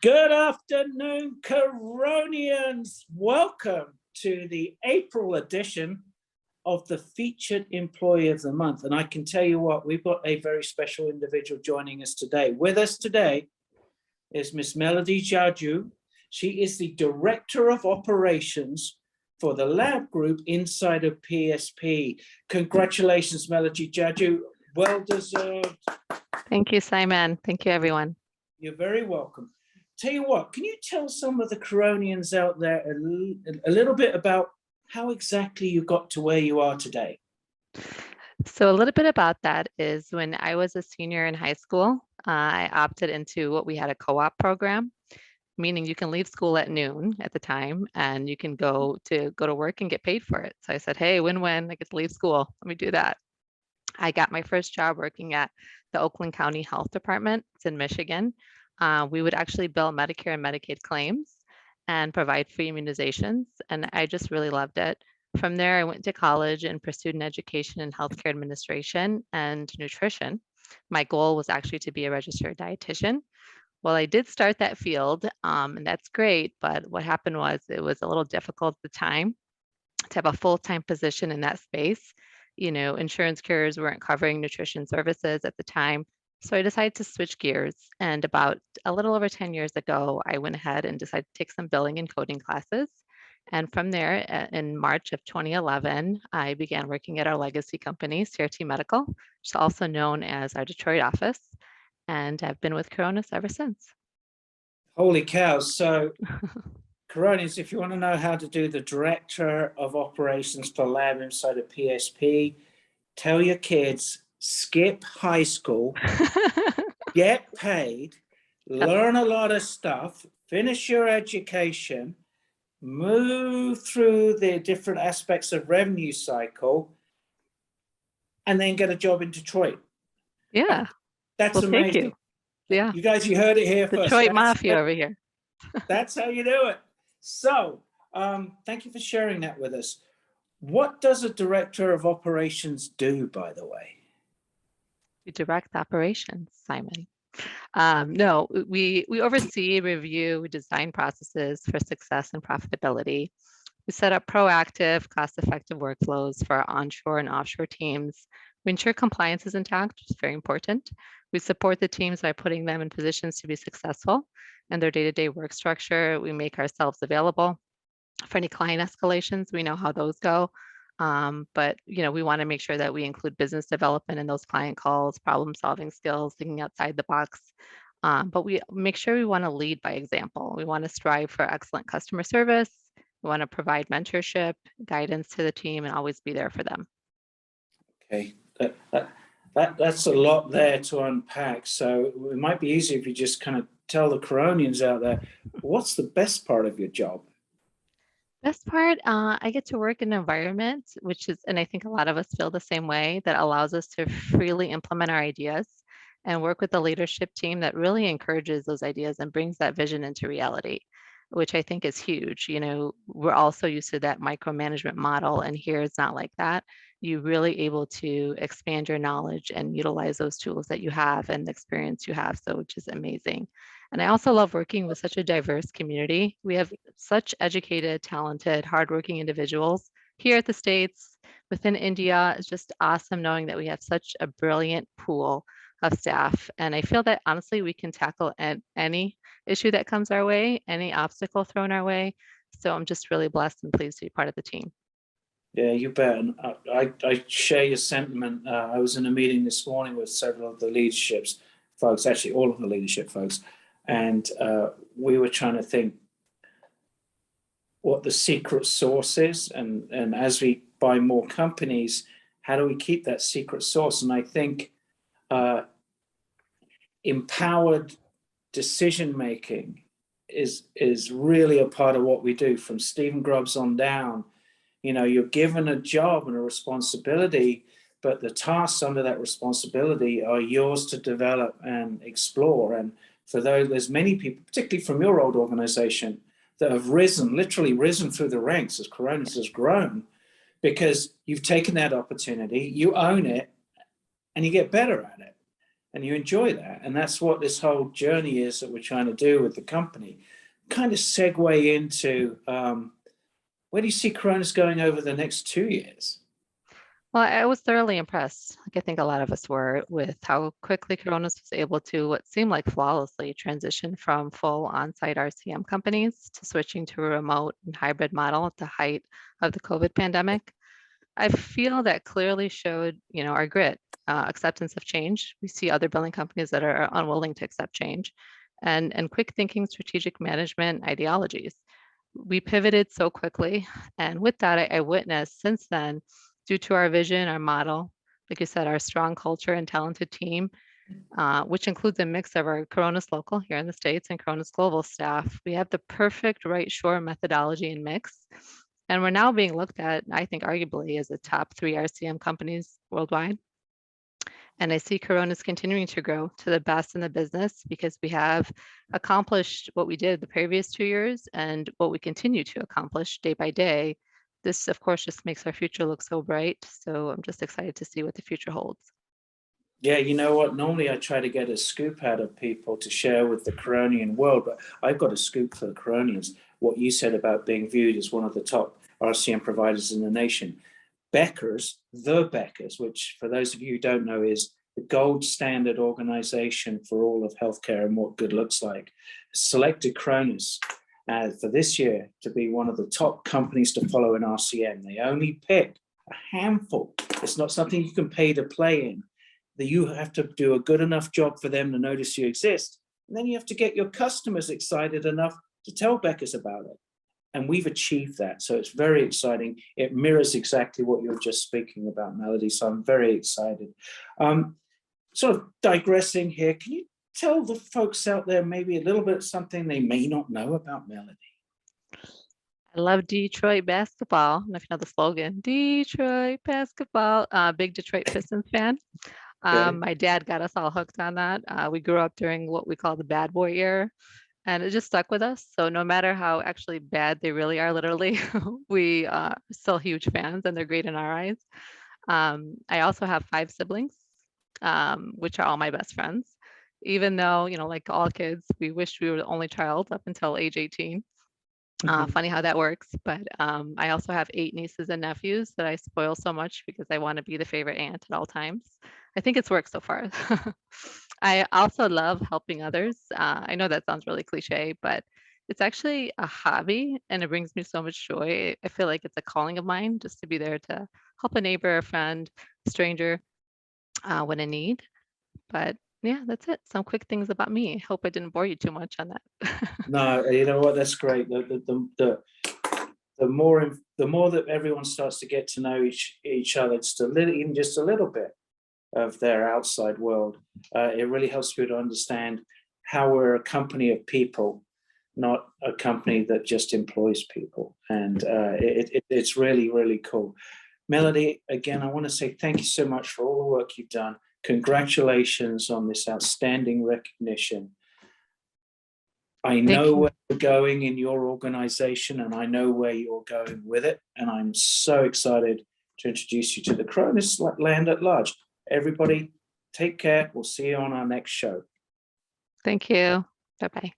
Good afternoon, Coronians. Welcome to the April edition of the Featured Employee of the Month. And I can tell you what, we've got a very special individual joining us today. With us today is Miss Melody Jajou. She is the Director of Operations for the lab group inside of PSP. Congratulations, Melody Jajou. Well deserved. Thank you, Simon. Thank you, everyone. You're very welcome. Tell you what, can you tell some of the Coronians out there a little bit about how exactly you got to where you are today? So a little bit about that is when I was a senior in high school, I opted into what we had a co-op program, meaning you can leave school at noon at the time and you can go to work and get paid for it. So I said, hey, win-win, I get to leave school. Let me do that. I got my first job working at the Oakland County Health Department. It's in Michigan. We would actually bill Medicare and Medicaid claims and provide free immunizations. And I just really loved it. From there, I went to college and pursued an education in healthcare administration and nutrition. My goal was actually to be a registered dietitian. Well, I did start that field, and that's great. But what happened was it was a little difficult at the time to have a full-time position in that space. You know, insurance carriers weren't covering nutrition services at the time. So I decided to switch gears. And about a little over 10 years ago, I went ahead and decided to take some billing and coding classes. And from there, in March of 2011, I began working at our legacy company, CRT Medical, which is also known as our Detroit office. And I've been with Coronis ever since. Holy cow. So, Coronis, if you want to know how to do the Director of Operations for Lab inside of PSP, tell your kids, skip high school, get paid, learn a lot of stuff, finish your education, move through the different aspects of revenue cycle, and then get a job in Detroit. Yeah. That's well, amazing. Thank you. Yeah. You guys, you heard it here first. Detroit Mafia over here. That's how you do it. So, thank you for sharing that with us. What does a Director of Operations do, by the way? We direct operations, Simon. No, we oversee, review, design processes for success and profitability. We set up proactive, cost-effective workflows for our onshore and offshore teams. We ensure compliance is intact, which is very important. We support the teams by putting them in positions to be successful in their day-to-day work structure. We make ourselves available for any client escalations. We know how those go. But we want to make sure that we include business development in those client calls, problem solving skills, thinking outside the box. But we make sure we want to lead by example. We want to strive for excellent customer service. We want to provide mentorship, guidance to the team, and always be there for them. Okay, that's a lot there to unpack. So it might be easier if you just kind of tell the Coronians out there, what's the best part of your job? Best part, I get to work in an environment, which is, and I think a lot of us feel the same way, that allows us to freely implement our ideas and work with a leadership team that really encourages those ideas and brings that vision into reality, which I think is huge. We're also used to that micromanagement model, and here it's not like that. You're really able to expand your knowledge and utilize those tools that you have and the experience you have, so which is amazing. And I also love working with such a diverse community. We have such educated, talented, hardworking individuals here at the States, within India. It's just awesome knowing that we have such a brilliant pool of staff. And I feel that honestly, we can tackle any issue that comes our way, any obstacle thrown our way. So I'm just really blessed and pleased to be part of the team. Yeah, you bet. And I share your sentiment. I was in a meeting this morning with several of the leadership folks, actually all of the leadership folks. And we were trying to think what the secret sauce is. And as we buy more companies, how do we keep that secret sauce? And I think empowered decision-making is really a part of what we do. From Stephen Grubbs on down, you're given a job and a responsibility, but the tasks under that responsibility are yours to develop and explore. And for those, there's many people, particularly from your old organization, that have literally risen through the ranks as Coronis has grown, because you've taken that opportunity, you own it, and you get better at it. and you enjoy that. And that's what this whole journey is that we're trying to do with the company. Kind of segue into where do you see Coronis going over the next 2 years? Well, I was thoroughly impressed, like I think a lot of us were, with how quickly Coronis was able to what seemed like flawlessly transition from full on-site RCM companies to switching to a remote and hybrid model at the height of the COVID pandemic. I feel that clearly showed, our grit, acceptance of change. We see other building companies that are unwilling to accept change, and quick thinking, strategic management ideologies. We pivoted so quickly, and with that, I witnessed since then, due to our vision, our model, like you said, our strong culture and talented team, which includes a mix of our Coronis local here in the States and Coronis global staff. We have the perfect right shore methodology and mix. And we're now being looked at, I think, arguably as the top 3 RCM companies worldwide. And I see Coronis continuing to grow to the best in the business because we have accomplished what we did the previous 2 years and what we continue to accomplish day by day. This, of course, just makes our future look so bright. So I'm just excited to see what the future holds. Yeah, you know what? Normally I try to get a scoop out of people to share with the Coronian world, but I've got a scoop for the Coronians. What you said about being viewed as one of the top RCM providers in the nation. Becker's, which for those of you who don't know is the gold standard organization for all of healthcare and what good looks like, selected Coronis for this year to be one of the top companies to follow in RCM. They only pick a handful. It's not something you can pay to play in. That you have to do a good enough job for them to notice you exist. And then you have to get your customers excited enough to tell Becker's about it. And we've achieved that. So it's very exciting. It mirrors exactly what you're just speaking about, Melody. So I'm very excited. Sort of digressing here, can you tell the folks out there maybe a little bit something they may not know about Melody? I love Detroit basketball. I don't know if you know the slogan, Detroit basketball. Big Detroit Pistons fan. My dad got us all hooked on that. We grew up during what we call the bad boy era, and it just stuck with us. So no matter how actually bad they really are, literally, we are still huge fans, and they're great in our eyes. I also have 5 siblings, which are all my best friends. Even though, like all kids, we wished we were the only child up until age 18. Funny how that works. But I also have 8 nieces and nephews that I spoil so much because I want to be the favorite aunt at all times. I think it's worked so far. I also love helping others. I know that sounds really cliche, but it's actually a hobby and it brings me so much joy. I feel like it's a calling of mine just to be there to help a neighbor, a friend, a stranger when in need. But yeah, that's it. Some quick things about me. Hope I didn't bore you too much on that. No, you know what? That's great. The more that everyone starts to get to know each other, just even just a little bit of their outside world, it really helps people to understand how we're a company of people, not a company that just employs people. And it's really, really cool. Melody, again, I want to say thank you so much for all the work you've done. Congratulations on this outstanding recognition. I know where you're going in your organization, and I know where you're going with it. And I'm so excited to introduce you to the Coronis land at large. Everybody, take care. We'll see you on our next show. Thank you. Bye-bye.